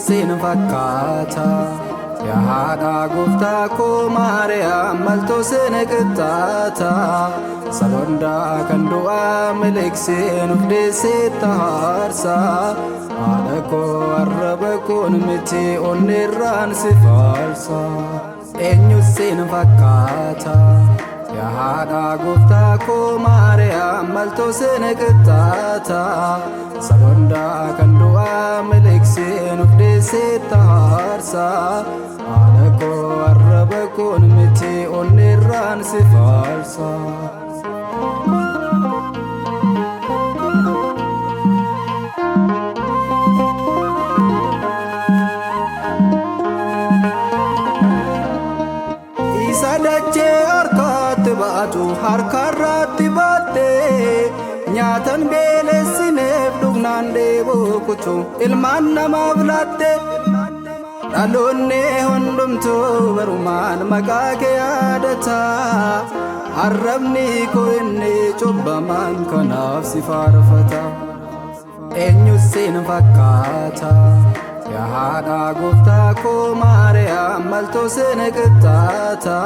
sin fakkaata yaa haadha gooftaa koo Maariyaam maltoo sin qixxaata saba hundaa kan du'aa miliqsee nuuf deesseetta aarsa haadha koo arraba koon miti onneerraan si faarsa eenyu sin fakkaata yaa haadha gooftaa koo Maariyaam maltoo sin qixxaata saba hundaa kan du'aa miliqsee nuuf deesseetta aarsa haadha koo arraba koon miti onneerraan si faarsa Sadachee harkaatti baatu harkarratti baatte nyaatan beelessineef dhugnaan dheebuu kutu ilmaan namaaf laatte dhaloonni hundumtuu barumaan maqaa kee yaadata arrabni koo inni cubbamaan kanaaf si faarfata eenyu sin fakkaata yaa haadha gooftaa koo Maariyaam maltoo sin qixxaata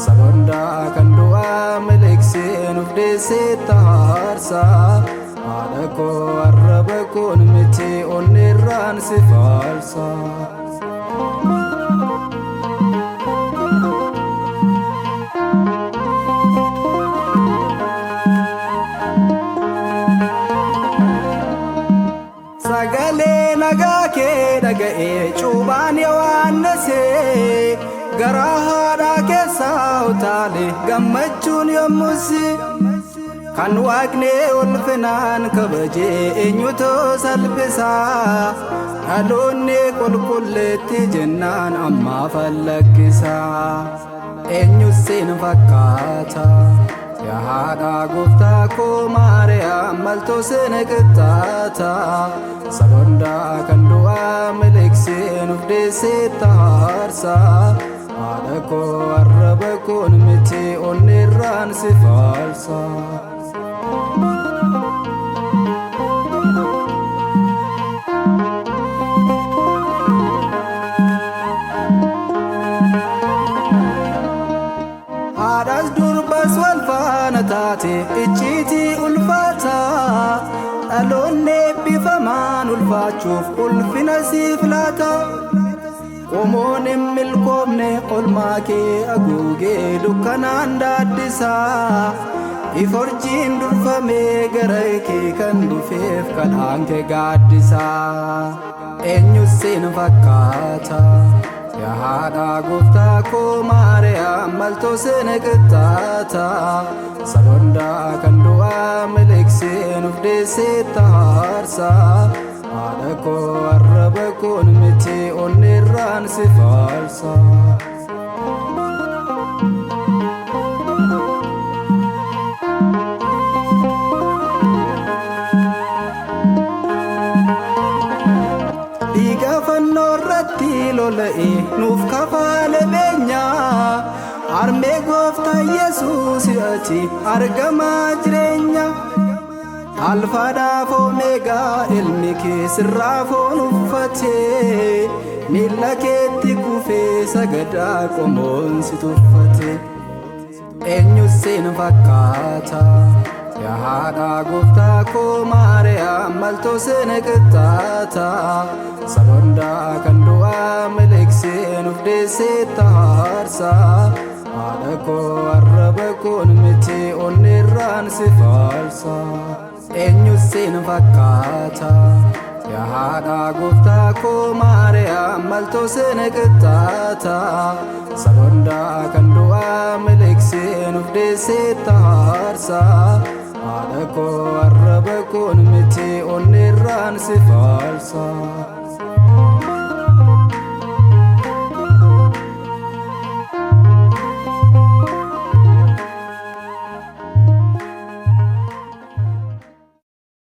saba hundaa kan du'aa miliqsee nuuf deesseetta aarsa haadha koo arraba koon miti onneerraan si faarsa sagalee nagaa kee dhaga'ee cuubaan Yohaannisee garaa haadhaa keessaa utaalee gammachuun yommusi kan waaqni ulfinaan kabajee eenyutoo salphisaa dhaloonni qulqulleetti jennaan ammaa fallakkisaa eenyu sin fakkaata yaa haadha gooftaa koo Maariyaam maltoo sin qixxaata saba hundaa kan du'aa miliqsee nuuf deesseetta aarsa haadha koo arraba koon miti onneerraan si faarsa haadhas durbas wal faana taate icciitii ulfaata dhaloonni eebbifamaan ulfaachuuf ulfina siif laata qomoon hin milkoomne olmaa kee haguugee dukkanaan daaddisaa iforjiin durfamee gara kee kan dhufeef kadhaan kee gaaddisaa eenyu sin fakkaata yaa haadha gooftaa koo Maariyaam maltoo sin qixxaata saba hundaa kan du'aa miliqsee nuuf deesseetta aarsa haadha koo arraba koon miti onneerraan si faarsa dhiiga fannoo irratti lola'e nuuf kafaale beenyaa harmee gooftaa Yesuus ati argamaa jireenya alfaadhaaf omeegaa ilmi kee sirraa foon uffatee miilla keetti kufee sagadaa qomoon si tuffate eenyu sin fakkaata yaa haadha gooftaa koo Maariyaam maltoo sin qixxaata saba hundaa kan du'aa miliqsee nuuf deesseetta aarsa haadha koo arraba koon miti onneerraan si faarsa eenyu sin fakkaata yaa haadha gooftaa koo Maariyaam maltoo sin qixxaata saba hundaa kan du'aa miliqsee nuuf deesseetta aarsa haadha koo arraba koon miti onneerraan si faarsa